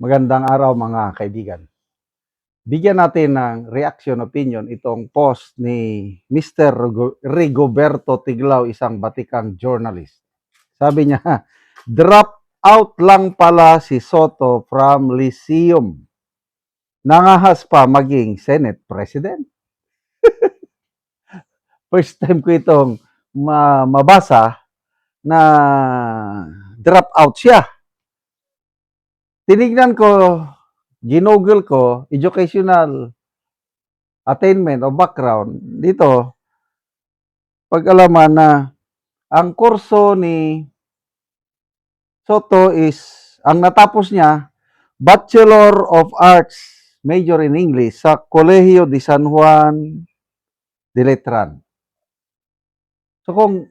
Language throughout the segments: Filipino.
Magandang araw mga kaibigan. Bigyan natin ng reaction opinion itong post ni Mr. Rigoberto Tiglao, isang batikang journalist. Sabi niya, drop out lang pala si Soto from Lyceum. Nangahas pa maging Senate President. First time ko itong mabasa na drop out siya. Tinignan ko, ginugol ko, educational attainment o background, dito, pag-alaman na ang kurso ni Soto is, ang natapos niya, Bachelor of Arts, major in English, sa Colegio de San Juan de Letran. So kung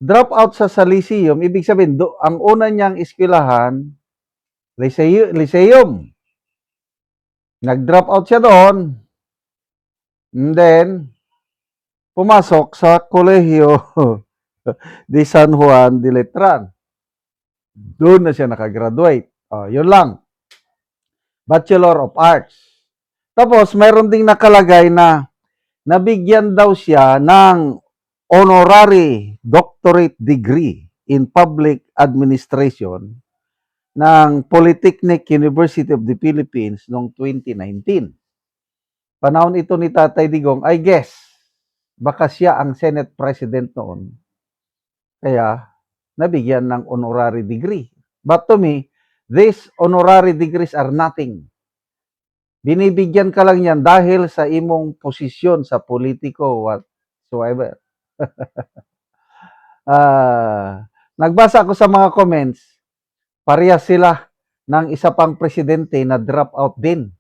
drop out sa Lyceum, ibig sabihin, ang una niyang eskwelahan, Lyceum. Nag-drop out siya doon, and then, pumasok sa Colegio de San Juan de Letran. Doon na siya nakagraduate. Yun lang. Bachelor of Arts. Tapos, mayroon ding nakalagay na nabigyan daw siya ng honorary doctorate degree in public administration ng Polytechnic University of the Philippines noong 2019. Panahon ito ni Tatay Digong, I guess, baka siya ang Senate President noon. Kaya, nabigyan ng honorary degree. But to me, these honorary degrees are nothing. Binibigyan ka lang yan dahil sa imong posisyon sa politiko whatsoever. Nagbasa ako sa mga comments, parehas sila ng isa pang presidente na drop out din.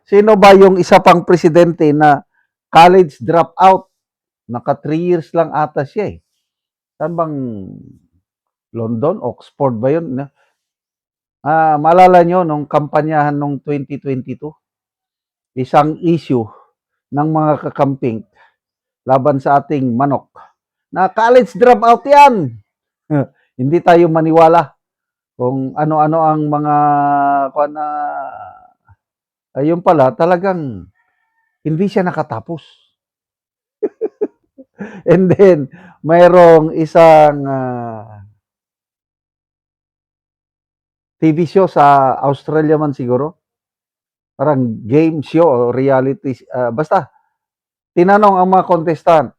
Sino ba yung isa pang presidente na college drop out? Naka 3 years lang ata siya eh. Saan bang London? Oxford ba yun? Maalala nyo nung kampanyahan nung 2022? Isang issue ng mga kakamping laban sa ating manok na college dropout yan. Hindi tayo maniwala kung ano-ano ang mga ayun pala, talagang hindi siya nakatapos. And then, mayroong isang TV show sa Australia man siguro. Parang game show o reality. Basta, tinanong ang mga contestant,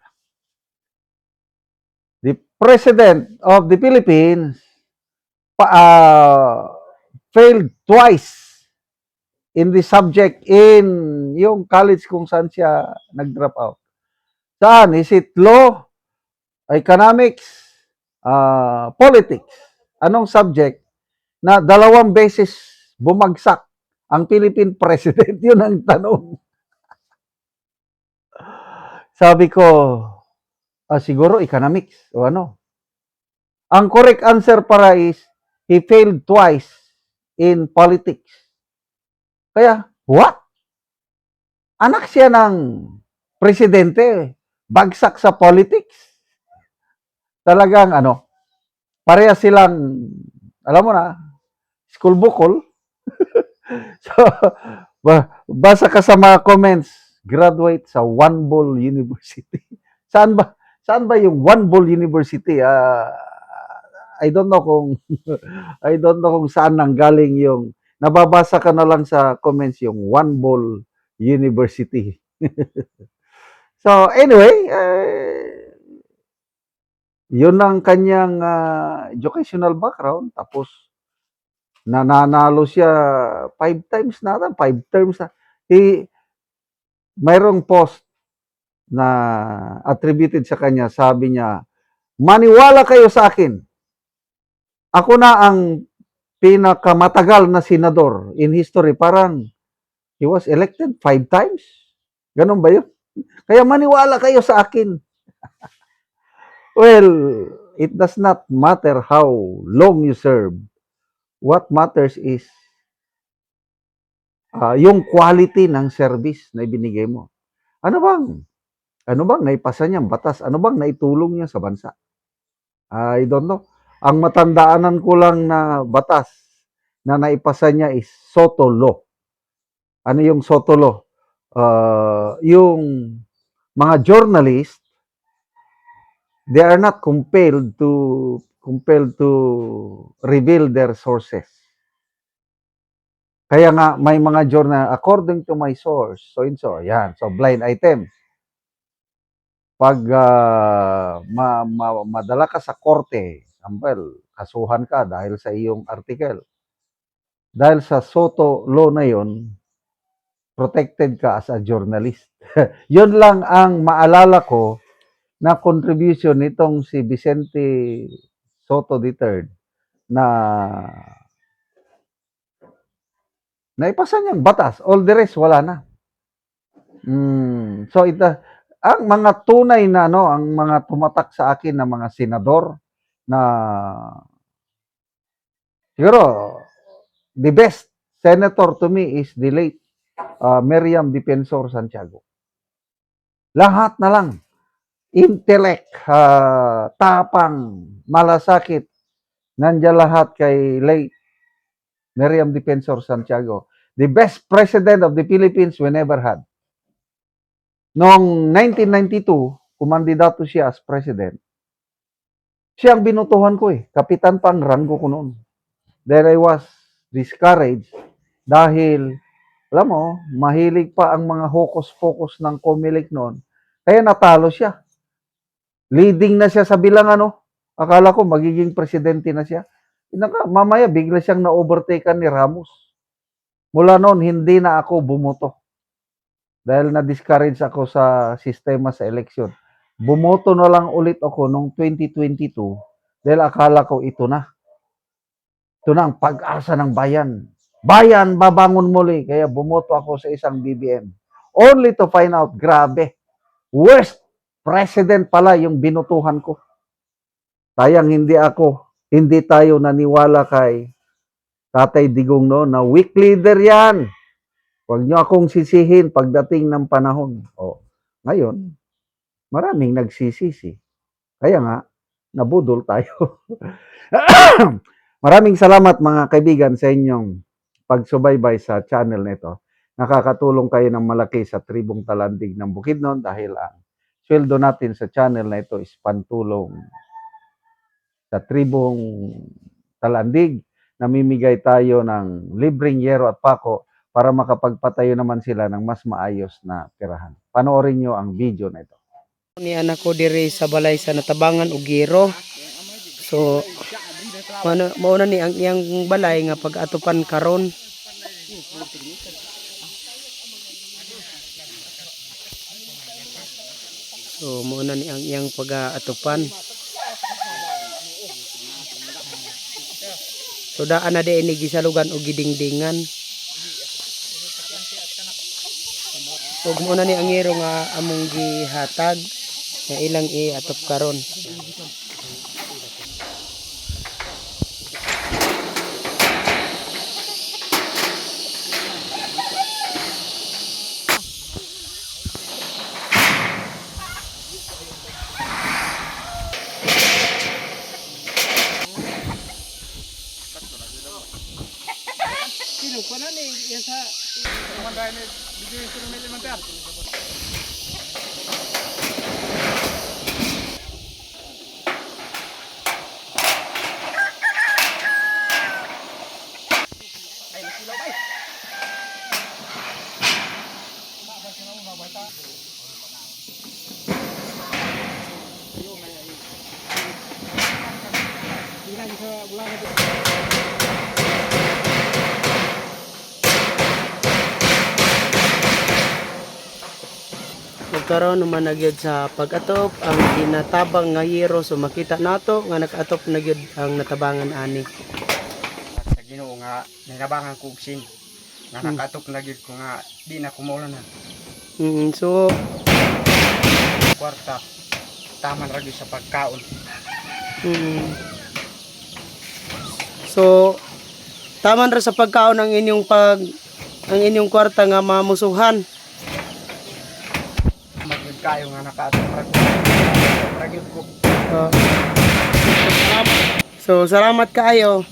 the President of the Philippines failed twice in the subject in yung college kung saan siya nag-drop out. Saan? Is it law, economics, politics? Anong subject na 2 beses bumagsak ang Philippine President? Yun ang tanong. Sabi ko, siguro economics o ano. Ang correct answer para is, he failed twice in politics. Kaya, what? Anak siya ng presidente, bagsak sa politics. Talagang pareha silang, alam mo na, school bukol. So, basa ka sa mga comments, graduate sa One Ball University. Saan ba yung One Ball University? I don't know kung saan nanggaling yung nababasa ka na lang sa comments yung One Ball University. So anyway, yun ang kanyang educational background. Tapos nananalo siya 5 times na, 5 terms na. Mayroong post na attributed sa kanya, sabi niya, maniwala kayo sa akin. Ako na ang pinakamatagal na senador in history. Parang he was elected 5 times. Ganun ba yun? Kaya maniwala kayo sa akin. Well, it does not matter how long you serve. What matters is yung quality ng service na ibinigay mo. Ano bang naipasa niyang batas? Ano bang naitulong niya sa bansa? I don't know. Ang matandaanan ko lang na batas na naipasa niya is Soto Law. Ano yung Soto Law? Yung mga journalist, they are not compelled to reveal their sources. Kaya nga may mga journal, according to my source, so and so, yan, so blind item. Pag madala ka sa korte, example, kasuhan ka dahil sa iyong article. Dahil sa Soto Law na yon, protected ka as a journalist. Yun lang ang maalala ko na contribution nitong si Vicente Soto III na naipasa niyang batas. All the rest, wala na. So, ang mga tunay na, ang mga tumatak sa akin na mga senador na siguro, the best senator to me is the late Miriam Defensor Santiago. Lahat na lang. Intellect, tapang, malasakit, nandiyan lahat kay late Miriam Defensor Santiago. The best president of the Philippines we never had. Noong 1992, kumandidato siya as president. Siya ang binutuhan ko eh. Kapitan pang ranggo ko noon. Then I was discouraged dahil, alam mo, mahilig pa ang mga hocus-pocus ng Comelec noon. Kaya natalo siya. Leading na siya sa bilangan, Akala ko magiging presidente na siya. Mamaya bigla siyang na-overtaken ni Ramos. Mula noon, hindi na ako bumoto. Dahil na-discourage ako sa sistema sa eleksyon. Bumoto na lang ulit ako noong 2022 dahil akala ko ito na. Ito na ang pag-asa ng bayan. Bayan, babangon muli. Kaya bumoto ako sa isang BBM. Only to find out, grabe, worst president pala yung binutuhan ko. Sayang hindi tayo naniwala kay Tatay Digong na weak leader yan. Huwag nyo akong sisihin pagdating ng panahon. Ngayon, maraming nagsisisi. Kaya nga, nabudol tayo. Maraming salamat mga kaibigan sa inyong pagsubaybay sa channel nito. Nakakatulong kayo ng malaki sa Tribong Talandig ng Bukidnon dahil ang sweldo natin sa channel na ito is pantulong sa Tribong Talandig. Namimigay tayo ng libreng yero at pako para makapagpatayo naman sila ng mas maayos na tirahan. Panoorin nyo ang video na ito. Ni anak ko diri sa balay sa Natabangan ug Giro. So mauna ni ang iyang balay nga pag-atupan karon. So mauna ni ang iyang pag-atupan. So daan na di ini gisalugan og gidingdingan. Ug mauna ni ang Giro nga among gihatag nga ilang i-atop karon. Sino pa na ni sa manday ni bigay sa milimeter. Magkaroon naman na gyud sa pag-atop ang ginatabang nga Giro, so makita nato nga nag-atop na gyud ang natabangan ani. Sa Ginoo nga ninabangan ko og sin nga nakatop na gyud ko nga di na kumulan na So kwarta taman ra gyud sa pagkaon. So taman ra sa pagkaon ang inyong kwarta nga mamusuhan. Magyud kayo nga nakatop ra gyud ko. So salamat kaayo.